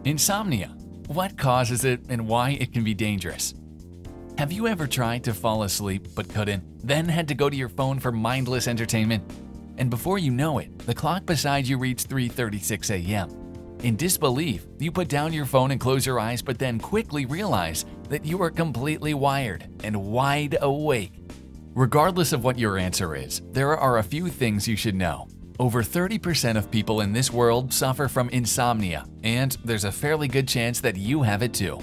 Insomnia. What causes it and why it can be dangerous? Have you ever tried to fall asleep but couldn't, then had to go to your phone for mindless entertainment? And before you know it, the clock beside you reads 3:36 a.m. In disbelief, you put down your phone and close your eyes, but then quickly realize that you are completely wired and wide awake. Regardless of what your answer is, there are a few things you should know. Over 30% of people in this world suffer from insomnia, and there's a fairly good chance that you have it too.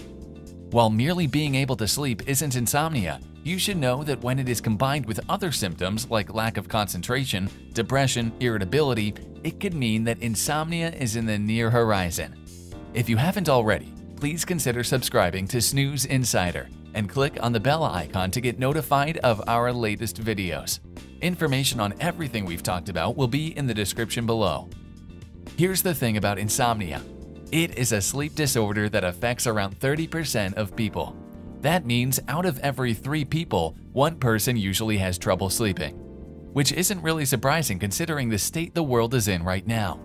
While merely being able to sleep isn't insomnia, you should know that when it is combined with other symptoms like lack of concentration, depression, irritability, it could mean that insomnia is in the near horizon. If you haven't already, please consider subscribing to Snooze Insider and click on the bell icon to get notified of our latest videos. Information on everything we've talked about will be in the description below. Here's the thing about insomnia. It is a sleep disorder that affects around 30% of people. That means out of every 3 people, 1 person usually has trouble sleeping, which isn't really surprising considering the state the world is in right now.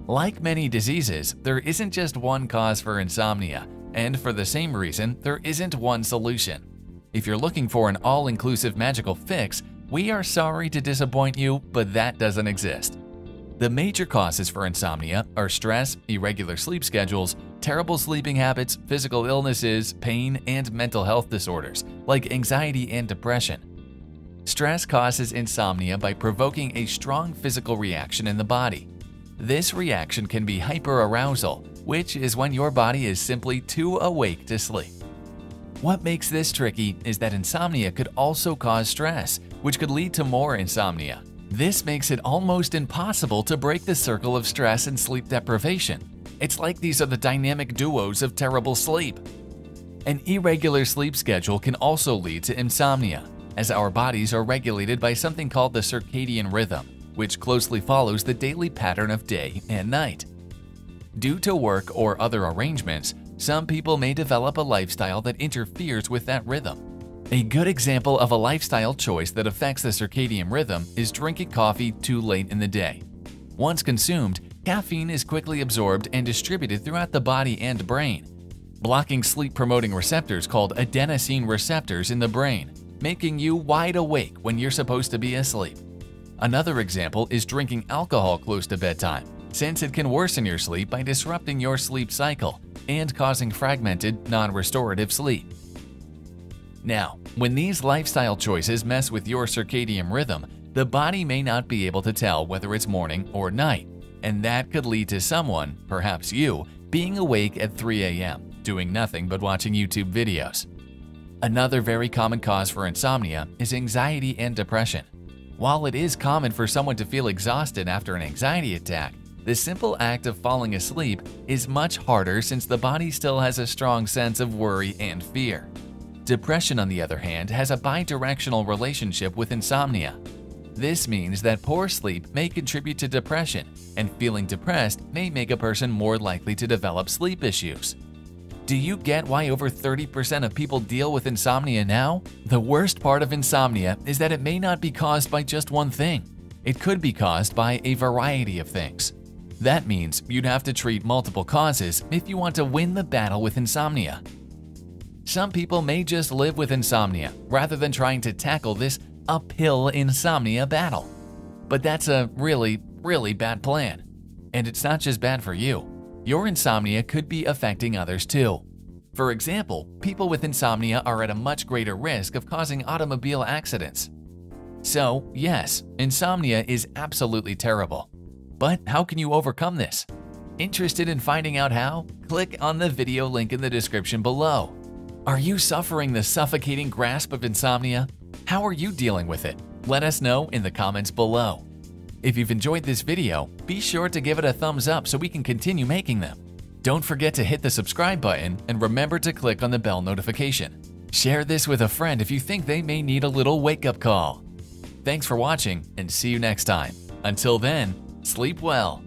Like many diseases, there isn't just one cause for insomnia, and for the same reason, there isn't one solution. If you're looking for an all-inclusive magical fix, we are sorry to disappoint you, but that doesn't exist. The major causes for insomnia are stress, irregular sleep schedules, terrible sleeping habits, physical illnesses, pain, and mental health disorders like anxiety and depression. Stress causes insomnia by provoking a strong physical reaction in the body. This reaction can be hyperarousal, which is when your body is simply too awake to sleep. What makes this tricky is that insomnia could also cause stress, which could lead to more insomnia. This makes it almost impossible to break the circle of stress and sleep deprivation. It's like these are the dynamic duos of terrible sleep. An irregular sleep schedule can also lead to insomnia, as our bodies are regulated by something called the circadian rhythm, which closely follows the daily pattern of day and night. Due to work or other arrangements, some people may develop a lifestyle that interferes with that rhythm. A good example of a lifestyle choice that affects the circadian rhythm is drinking coffee too late in the day. Once consumed, caffeine is quickly absorbed and distributed throughout the body and brain, blocking sleep-promoting receptors called adenosine receptors in the brain, making you wide awake when you're supposed to be asleep. Another example is drinking alcohol close to bedtime, since it can worsen your sleep by disrupting your sleep cycle and causing fragmented, non-restorative sleep. Now, when these lifestyle choices mess with your circadian rhythm, the body may not be able to tell whether it's morning or night, and that could lead to someone, perhaps you, being awake at 3 a.m., doing nothing but watching YouTube videos. Another very common cause for insomnia is anxiety and depression. While it is common for someone to feel exhausted after an anxiety attack, the simple act of falling asleep is much harder since the body still has a strong sense of worry and fear. Depression, on the other hand, has a bidirectional relationship with insomnia. This means that poor sleep may contribute to depression, and feeling depressed may make a person more likely to develop sleep issues. Do you get why over 30% of people deal with insomnia now? The worst part of insomnia is that it may not be caused by just one thing. It could be caused by a variety of things. That means you'd have to treat multiple causes if you want to win the battle with insomnia. Some people may just live with insomnia rather than trying to tackle this uphill insomnia battle. But that's a really bad plan. And it's not just bad for you. Your insomnia could be affecting others too. For example, people with insomnia are at a much greater risk of causing automobile accidents. So, yes, insomnia is absolutely terrible. But how can you overcome this? Interested in finding out how? Click on the video link in the description below. Are you suffering the suffocating grasp of insomnia? How are you dealing with it? Let us know in the comments below. If you've enjoyed this video, be sure to give it a thumbs up so we can continue making them. Don't forget to hit the subscribe button and remember to click on the bell notification. Share this with a friend if you think they may need a little wake-up call. Thanks for watching and see you next time. Until then, sleep well.